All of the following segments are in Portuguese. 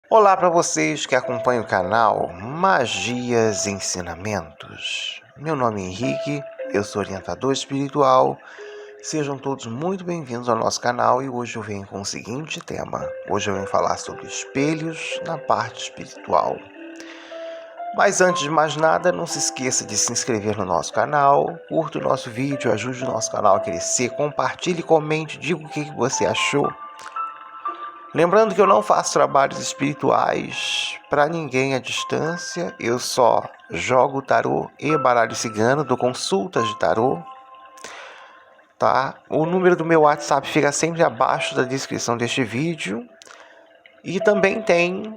Olá para vocês que acompanham o canal Magias e Ensinamentos. Meu nome é Henrique, eu sou orientador espiritual. Sejam todos muito bem-vindos ao nosso canal e hoje eu venho com o seguinte tema. Hoje eu venho falar sobre espelhos na parte espiritual. Mas antes de mais nada, não se esqueça de se inscrever no nosso canal, curta o nosso vídeo, ajude o nosso canal a crescer, compartilhe, comente, diga o que você achou. Lembrando que eu não faço trabalhos espirituais para ninguém à distância, eu só jogo tarô e baralho cigano, dou consultas de tarô, tá? O número do meu WhatsApp fica sempre abaixo da descrição deste vídeo e também tem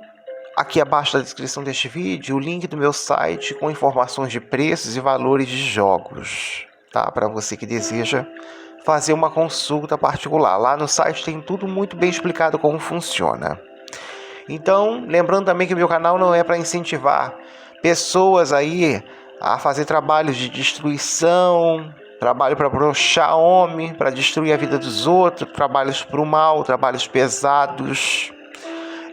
aqui abaixo da descrição deste vídeo o link do meu site com informações de preços e valores de jogos, tá? Para você que deseja fazer uma consulta particular. Lá no site tem tudo muito bem explicado como funciona. Então, lembrando também que o meu canal não é para incentivar pessoas aí a fazer trabalhos de destruição, trabalho para broxar homem, para destruir a vida dos outros, trabalhos para o mal, trabalhos pesados.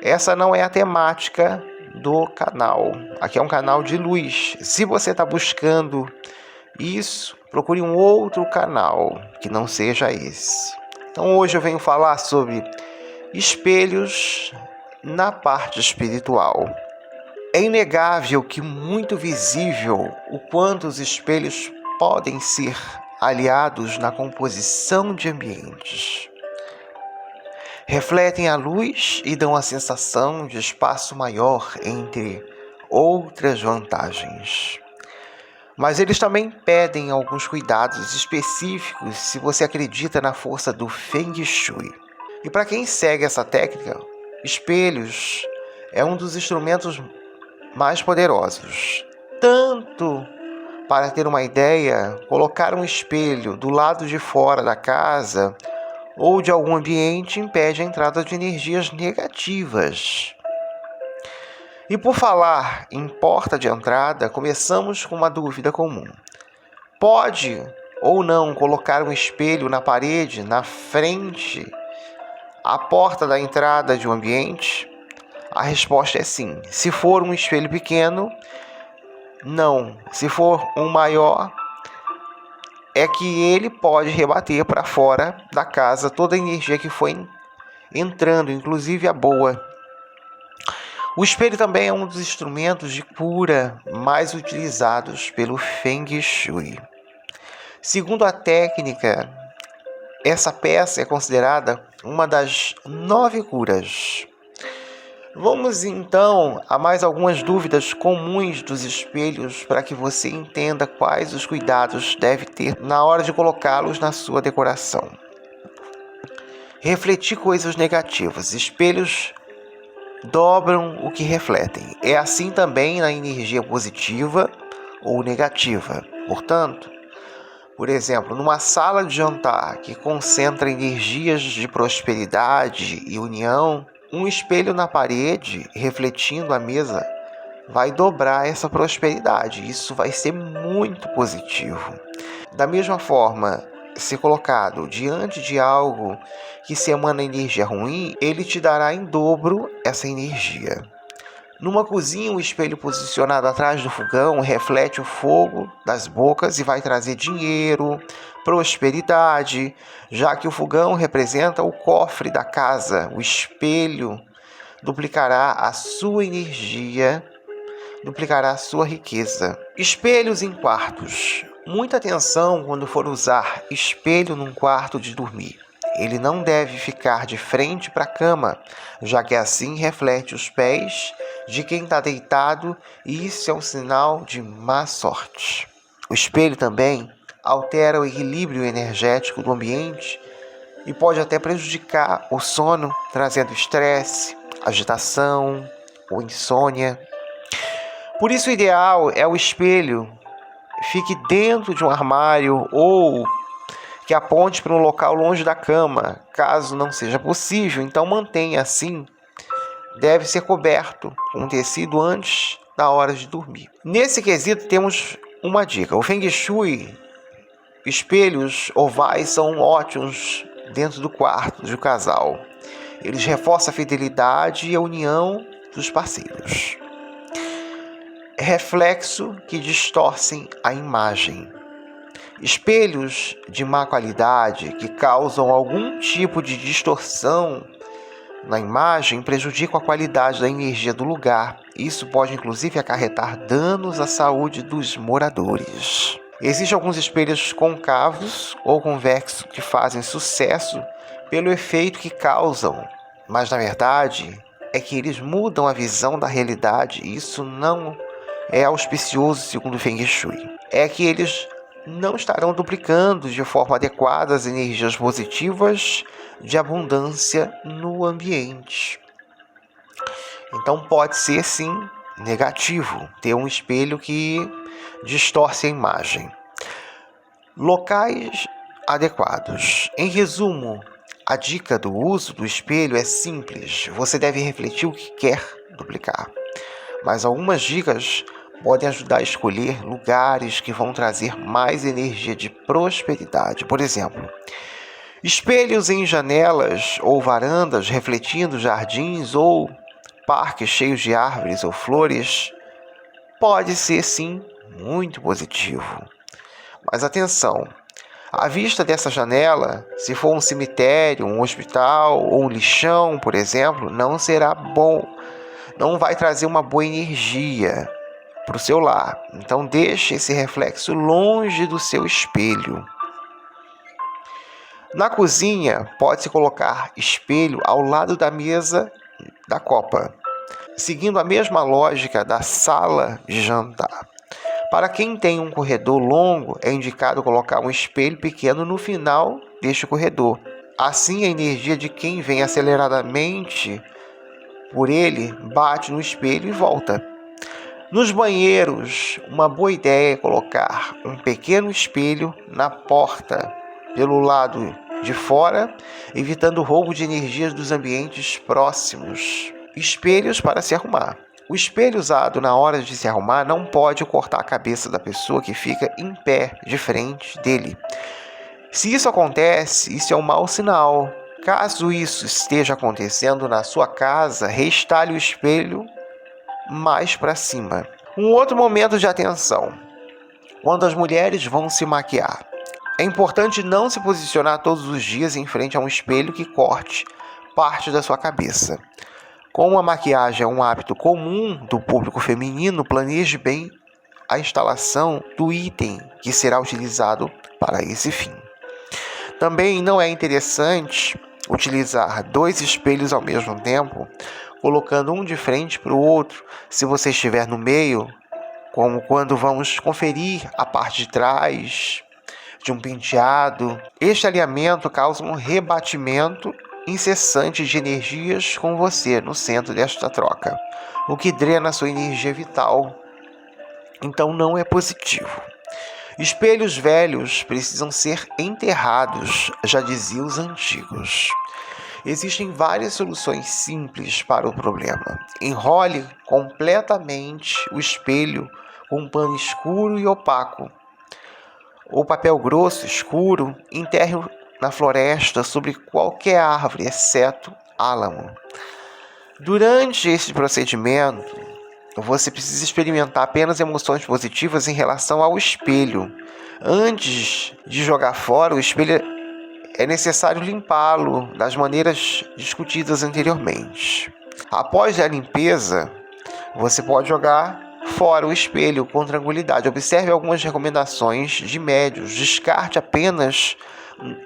Essa não é a temática do canal. Aqui é um canal de luz. Se você está buscando isso, procure um outro canal que não seja esse. Então hoje eu venho falar sobre espelhos na parte espiritual. É inegável que muito visível o quanto os espelhos podem ser aliados na composição de ambientes. Refletem a luz e dão a sensação de espaço maior, entre outras vantagens. Mas eles também pedem alguns cuidados específicos se você acredita na força do Feng Shui. E para quem segue essa técnica, espelhos é um dos instrumentos mais poderosos. Tanto, para ter uma ideia, colocar um espelho do lado de fora da casa ou de algum ambiente impede a entrada de energias negativas. E por falar em porta de entrada, começamos com uma dúvida comum. Pode ou não colocar um espelho na parede, na frente, à porta da entrada de um ambiente? A resposta é sim. Se for um espelho pequeno, não. Se for um maior, é que ele pode rebater para fora da casa toda a energia que foi entrando, inclusive a boa. O espelho também é um dos instrumentos de cura mais utilizados pelo Feng Shui. Segundo a técnica, essa peça é considerada uma das 9 curas. Vamos então a mais algumas dúvidas comuns dos espelhos para que você entenda quais os cuidados deve ter na hora de colocá-los na sua decoração. Refletir coisas negativas. Espelhos dobram o que refletem. É assim também na energia positiva ou negativa. Portanto, por exemplo, numa sala de jantar que concentra energias de prosperidade e união, um espelho na parede refletindo a mesa vai dobrar essa prosperidade. Isso vai ser muito positivo. Da mesma forma, se colocado diante de algo que se emana energia ruim, ele te dará em dobro essa energia. Numa cozinha, o espelho posicionado atrás do fogão reflete o fogo das bocas e vai trazer dinheiro, prosperidade, já que o fogão representa o cofre da casa. O espelho duplicará a sua energia, duplicará a sua riqueza. Espelhos em quartos. Muita atenção quando for usar espelho num quarto de dormir. Ele não deve ficar de frente para a cama, já que assim reflete os pés de quem está deitado e isso é um sinal de má sorte. O espelho também altera o equilíbrio energético do ambiente e pode até prejudicar o sono, trazendo estresse, agitação ou insônia. Por isso o ideal é o espelho fique dentro de um armário ou que aponte para um local longe da cama. Caso não seja possível, então mantenha assim. Deve ser coberto com um tecido antes da hora de dormir. Nesse quesito temos uma dica. O Feng Shui, espelhos ovais são ótimos dentro do quarto do casal. Eles reforçam a fidelidade e a união dos parceiros. Reflexo que distorcem a imagem. Espelhos de má qualidade que causam algum tipo de distorção na imagem prejudicam a qualidade da energia do lugar. Isso pode inclusive acarretar danos à saúde dos moradores. Existem alguns espelhos côncavos ou convexos que fazem sucesso pelo efeito que causam, mas na verdade é que eles mudam a visão da realidade e isso não é auspicioso segundo o Feng Shui. É que eles não estarão duplicando de forma adequada as energias positivas de abundância no ambiente. Então pode ser sim negativo ter um espelho que distorce a imagem. Locais adequados. Em resumo, a dica do uso do espelho é simples. Você deve refletir o que quer duplicar. Mas algumas dicas podem ajudar a escolher lugares que vão trazer mais energia de prosperidade. Por exemplo, espelhos em janelas ou varandas refletindo jardins ou parques cheios de árvores ou flores pode ser sim muito positivo. Mas atenção, a vista dessa janela, se for um cemitério, um hospital ou um lixão, por exemplo, não será bom. Não vai trazer uma boa energia para o seu lar. Então deixe esse reflexo longe do seu espelho. Na cozinha, pode-se colocar espelho ao lado da mesa da copa, seguindo a mesma lógica da sala de jantar. Para quem tem um corredor longo, é indicado colocar um espelho pequeno no final deste corredor. Assim, a energia de quem vem aceleradamente por ele bate no espelho e volta. Nos banheiros, uma boa ideia é colocar um pequeno espelho na porta, pelo lado de fora, evitando o roubo de energias dos ambientes próximos. Espelhos para se arrumar. O espelho usado na hora de se arrumar não pode cortar a cabeça da pessoa que fica em pé de frente dele. Se isso acontece, isso é um mau sinal. Caso isso esteja acontecendo na sua casa, reestale o espelho mais para cima. Um outro momento de atenção: quando as mulheres vão se maquiar. É importante não se posicionar todos os dias em frente a um espelho que corte parte da sua cabeça. Como a maquiagem é um hábito comum do público feminino, planeje bem a instalação do item que será utilizado para esse fim. Também não é interessante utilizar 2 espelhos ao mesmo tempo, colocando um de frente para o outro, se você estiver no meio, como quando vamos conferir a parte de trás de um penteado. Este alinhamento causa um rebatimento incessante de energias com você no centro desta troca, o que drena sua energia vital. Então não é positivo. Espelhos velhos precisam ser enterrados, já diziam os antigos. Existem várias soluções simples para o problema. Enrole completamente o espelho com um pano escuro e opaco, ou papel grosso escuro. Enterre na floresta sobre qualquer árvore, exceto álamo. Durante esse procedimento, você precisa experimentar apenas emoções positivas em relação ao espelho. Antes de jogar fora o espelho, é necessário limpá-lo das maneiras discutidas anteriormente. Após a limpeza, você pode jogar fora o espelho com tranquilidade. Observe algumas recomendações de médios. Descarte apenas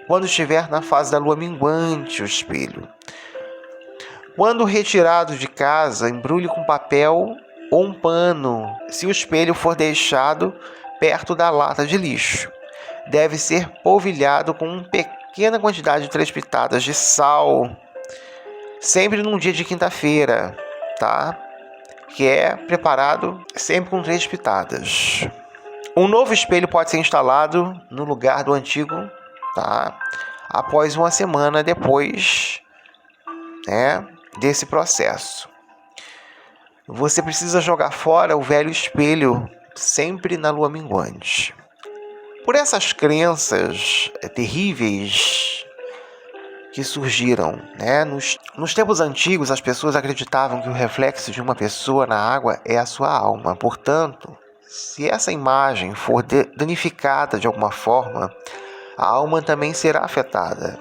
quando estiver na fase da lua minguante o espelho. Quando retirado de casa, embrulhe com papel ou um pano se o espelho for deixado perto da lata de lixo. Deve ser polvilhado com uma pequena quantidade de 3 pitadas de sal, sempre num dia de quinta-feira, tá? Que é preparado sempre com 3 pitadas. Um novo espelho pode ser instalado no lugar do antigo, tá? Após uma semana depois, desse processo. Você precisa jogar fora o velho espelho sempre na lua minguante. Por essas crenças terríveis, que surgiram, né? Nos tempos antigos, as pessoas acreditavam que o reflexo de uma pessoa na água é a sua alma. Portanto, se essa imagem for danificada de alguma forma, a alma também será afetada.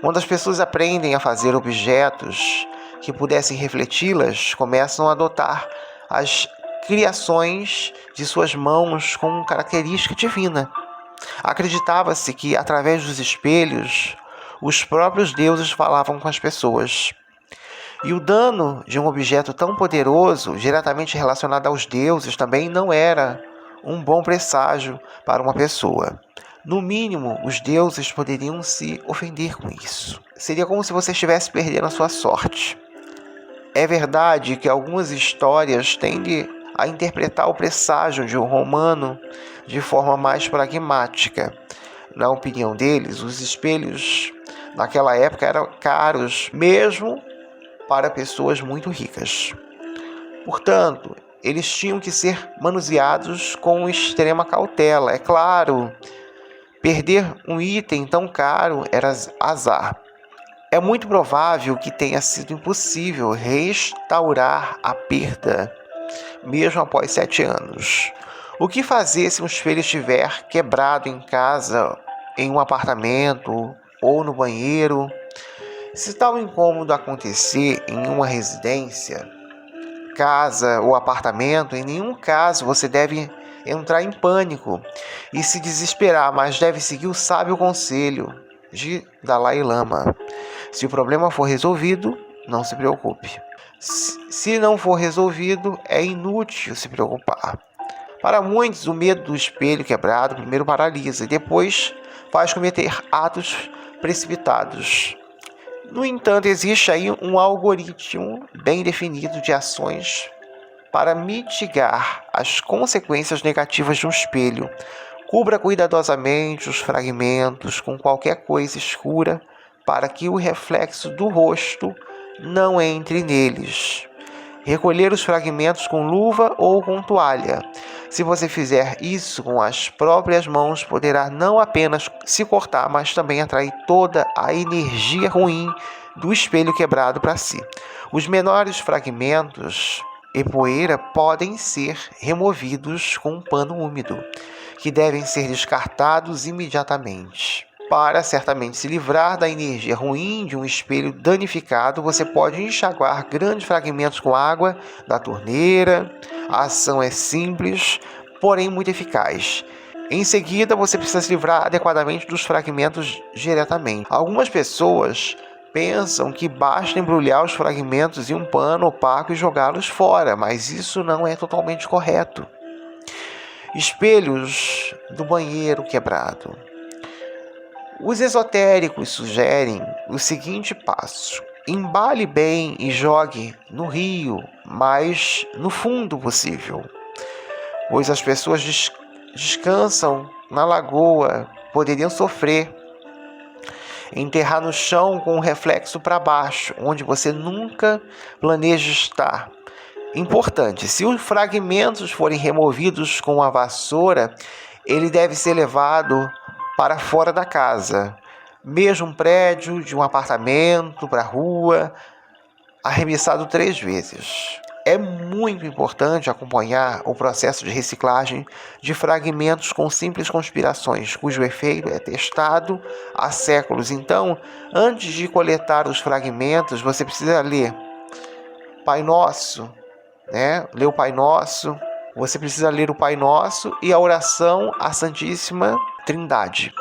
Quando as pessoas aprendem a fazer objetos que pudessem refleti-las, começam a adotar as criações de suas mãos com característica divina. Acreditava-se que, através dos espelhos, os próprios deuses falavam com as pessoas. E o dano de um objeto tão poderoso, diretamente relacionado aos deuses, também não era um bom presságio para uma pessoa. No mínimo, os deuses poderiam se ofender com isso. Seria como se você estivesse perdendo a sua sorte. É verdade que algumas histórias tendem a interpretar o presságio de um romano de forma mais pragmática. Na opinião deles, os espelhos naquela época eram caros, mesmo para pessoas muito ricas. Portanto, eles tinham que ser manuseados com extrema cautela. É claro, perder um item tão caro era azar. É muito provável que tenha sido impossível restaurar a perda, mesmo após 7 anos. O que fazer se um espelho estiver quebrado em casa, em um apartamento ou no banheiro? Se tal incômodo acontecer em uma residência, casa ou apartamento, em nenhum caso você deve entrar em pânico e se desesperar, mas deve seguir o sábio conselho de Dalai Lama. Se o problema for resolvido, não se preocupe. Se não for resolvido, é inútil se preocupar. Para muitos, o medo do espelho quebrado primeiro paralisa e depois faz cometer atos precipitados. No entanto, existe aí um algoritmo bem definido de ações para mitigar as consequências negativas de um espelho. Cubra cuidadosamente os fragmentos com qualquer coisa escura para que o reflexo do rosto não entre neles. Recolher os fragmentos com luva ou com toalha. Se você fizer isso com as próprias mãos, poderá não apenas se cortar, mas também atrair toda a energia ruim do espelho quebrado para si. Os menores fragmentos e poeira podem ser removidos com um pano úmido, que devem ser descartados imediatamente. Para certamente se livrar da energia ruim de um espelho danificado, você pode enxaguar grandes fragmentos com água da torneira. A ação é simples, porém muito eficaz. Em seguida, você precisa se livrar adequadamente dos fragmentos diretamente. Algumas pessoas pensam que basta embrulhar os fragmentos em um pano opaco e jogá-los fora, mas isso não é totalmente correto. Espelhos do banheiro quebrado. Os esotéricos sugerem o seguinte passo: embale bem e jogue no rio, mas no fundo possível, pois as pessoas descansam na lagoa poderiam sofrer. Enterrar no chão com o reflexo para baixo, onde você nunca planeja estar. Importante, se os fragmentos forem removidos com a vassoura, ele deve ser levado para fora da casa, mesmo um prédio, de um apartamento para a rua, arremessado 3 vezes. É muito importante acompanhar o processo de reciclagem de fragmentos com simples conspirações, cujo efeito é testado há séculos. Então, antes de coletar os fragmentos, você precisa ler Pai Nosso, ler o Pai Nosso. Você precisa ler o Pai Nosso e a oração à Santíssima Trindade.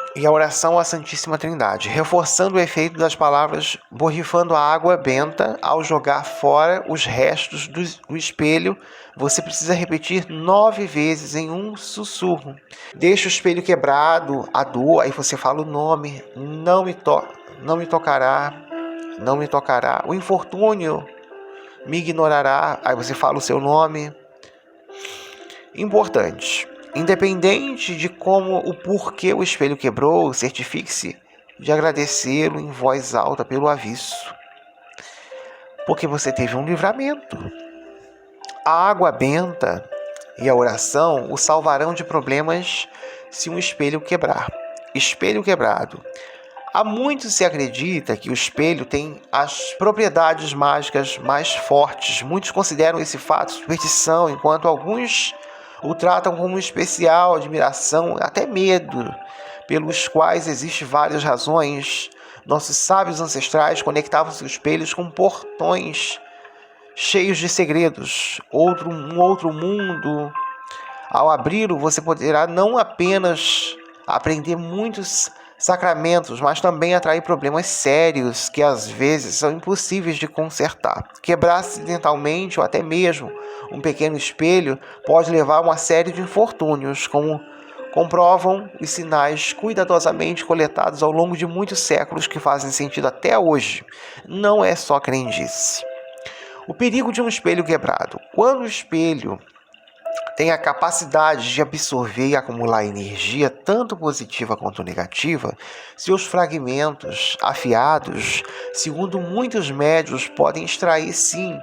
Reforçando o efeito das palavras, borrifando a água benta ao jogar fora os restos do espelho. Você precisa repetir 9 vezes em um sussurro. Deixa o espelho quebrado, a dor, aí você fala o nome, não me tocará, o infortúnio me ignorará, aí você fala o seu nome. Importante. Independente de como o porquê o espelho quebrou, certifique-se de agradecê-lo em voz alta pelo aviso, porque você teve um livramento. A água benta e a oração o salvarão de problemas se um espelho quebrar. Espelho quebrado. Há muito se acredita que o espelho tem as propriedades mágicas mais fortes. Muitos consideram esse fato superstição, enquanto alguns o tratam como especial, admiração, até medo, pelos quais existem várias razões. Nossos sábios ancestrais conectavam seus espelhos com portões cheios de segredos, um outro mundo. Ao abri-lo, você poderá não apenas aprender muitos sacramentos, mas também atrair problemas sérios que às vezes são impossíveis de consertar. Quebrar acidentalmente ou até mesmo um pequeno espelho pode levar a uma série de infortúnios, como comprovam os sinais cuidadosamente coletados ao longo de muitos séculos que fazem sentido até hoje. Não é só crendice. O perigo de um espelho quebrado. Quando o espelho tem a capacidade de absorver e acumular energia, tanto positiva quanto negativa, seus fragmentos afiados, segundo muitos médiuns, podem extrair sim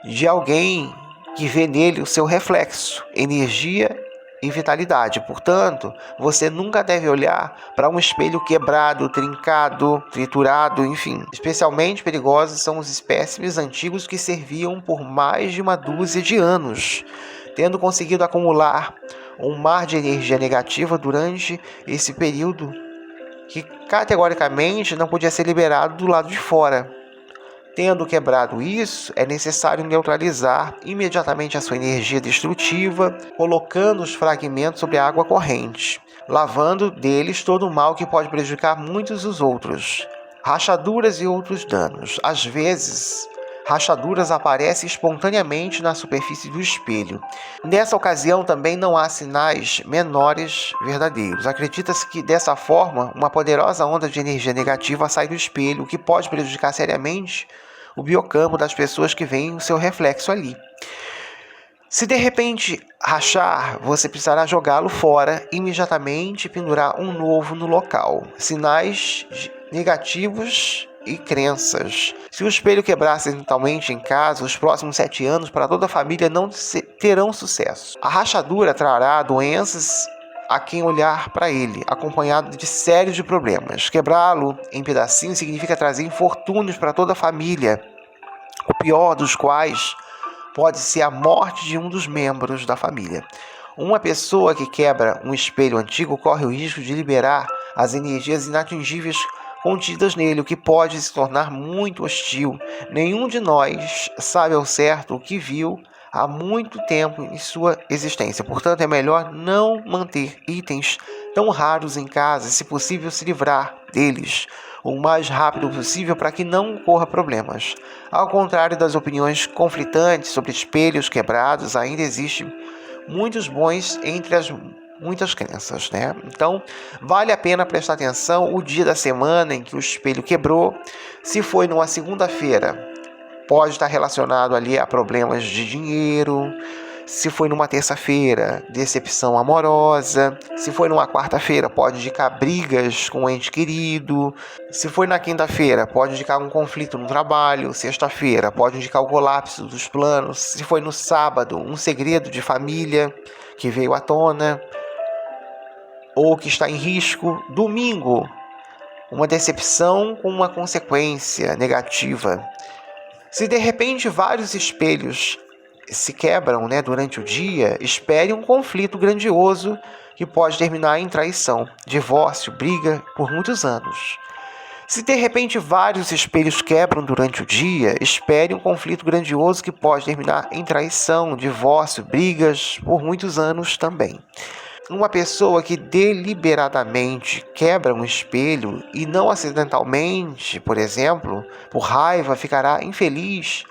de alguém que vê nele o seu reflexo, energia e vitalidade. Portanto, você nunca deve olhar para um espelho quebrado, trincado, triturado, enfim. Especialmente perigosos são os espécimes antigos que serviam por mais de uma dúzia de anos, tendo conseguido acumular um mar de energia negativa durante esse período que categoricamente não podia ser liberado do lado de fora. Tendo quebrado isso, é necessário neutralizar imediatamente a sua energia destrutiva, colocando os fragmentos sobre a água corrente, lavando deles todo o mal que pode prejudicar muitos os outros. Rachaduras e outros danos. Às vezes, rachaduras aparecem espontaneamente na superfície do espelho. Nessa ocasião também não há sinais menores verdadeiros. Acredita-se que dessa forma, uma poderosa onda de energia negativa sai do espelho, o que pode prejudicar seriamente o biocampo das pessoas que veem o seu reflexo ali. Se de repente rachar, você precisará jogá-lo fora imediatamente e pendurar um novo no local. Sinais negativos e crenças. Se o espelho quebrar acidentalmente em casa, os próximos 7 anos para toda a família não terão sucesso. A rachadura trará doenças a quem olhar para ele, acompanhado de sérios problemas. Quebrá-lo em pedacinhos significa trazer infortúnios para toda a família, o pior dos quais pode ser a morte de um dos membros da família. Uma pessoa que quebra um espelho antigo corre o risco de liberar as energias inatingíveis contidas nele, o que pode se tornar muito hostil. Nenhum de nós sabe ao certo o que viu há muito tempo em sua existência. Portanto, é melhor não manter itens tão raros em casa, se possível se livrar deles o mais rápido possível para que não ocorra problemas. Ao contrário das opiniões conflitantes sobre espelhos quebrados, ainda existem muitos bons entre as muitas crenças, né? Então, vale a pena prestar atenção o dia da semana em que o espelho quebrou. Se foi numa segunda-feira, pode estar relacionado ali a problemas de dinheiro. Se foi numa terça-feira, decepção amorosa. Se foi numa quarta-feira, pode indicar brigas com um ente querido. Se foi na quinta-feira, pode indicar um conflito no trabalho. Sexta-feira, pode indicar o colapso dos planos. Se foi no sábado, um segredo de família que veio à tona ou que está em risco. Domingo, uma decepção com uma consequência negativa. Se de repente vários espelhos se quebram, durante o dia, espere um conflito grandioso que pode terminar em traição, divórcio, briga por muitos anos. Se de repente vários espelhos quebram durante o dia, espere um conflito grandioso que pode terminar em traição, divórcio, brigas por muitos anos também. Uma pessoa que deliberadamente quebra um espelho e não acidentalmente, por exemplo, por raiva, ficará infeliz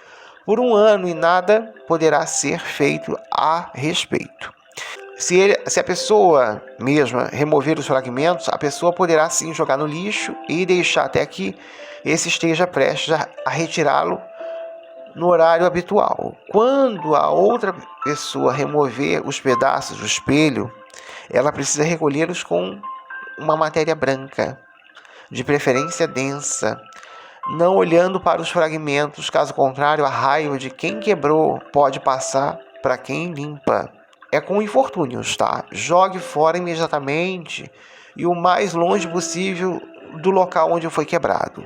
por um ano e nada poderá ser feito a respeito. Se a pessoa mesma remover os fragmentos, a pessoa poderá sim jogar no lixo e deixar até que esse esteja prestes a retirá-lo no horário habitual. Quando a outra pessoa remover os pedaços do espelho, ela precisa recolhê-los com uma matéria branca, de preferência densa, não olhando para os fragmentos. Caso contrário, a raiva de quem quebrou pode passar para quem limpa. É com infortúnios, tá? Jogue fora imediatamente e o mais longe possível do local onde foi quebrado.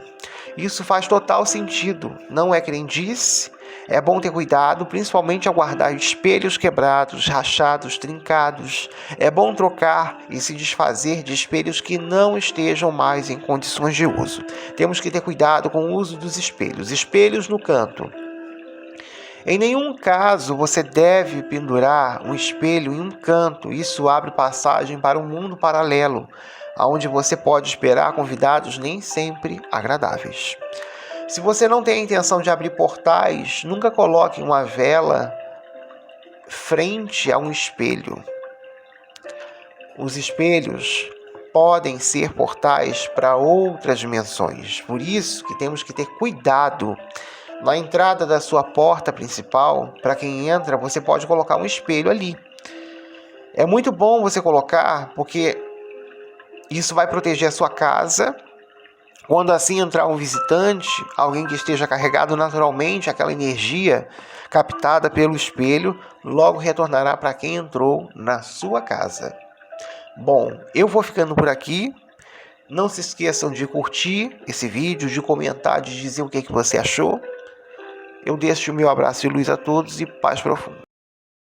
Isso faz total sentido, não é crendice. É bom ter cuidado, principalmente ao guardar espelhos quebrados, rachados, trincados. É bom trocar e se desfazer de espelhos que não estejam mais em condições de uso. Temos que ter cuidado com o uso dos espelhos. Espelhos no canto. Em nenhum caso você deve pendurar um espelho em um canto. Isso abre passagem para um mundo paralelo, onde você pode esperar convidados nem sempre agradáveis. Se você não tem a intenção de abrir portais, nunca coloque uma vela frente a um espelho. Os espelhos podem ser portais para outras dimensões. Por isso que temos que ter cuidado. Na entrada da sua porta principal, para quem entra, você pode colocar um espelho ali. É muito bom você colocar, porque isso vai proteger a sua casa. Quando assim entrar um visitante, alguém que esteja carregado naturalmente, aquela energia captada pelo espelho, logo retornará para quem entrou na sua casa. Bom, eu vou ficando por aqui. Não se esqueçam de curtir esse vídeo, de comentar, de dizer o que você achou. Eu deixo o meu abraço e luz a todos e paz profunda.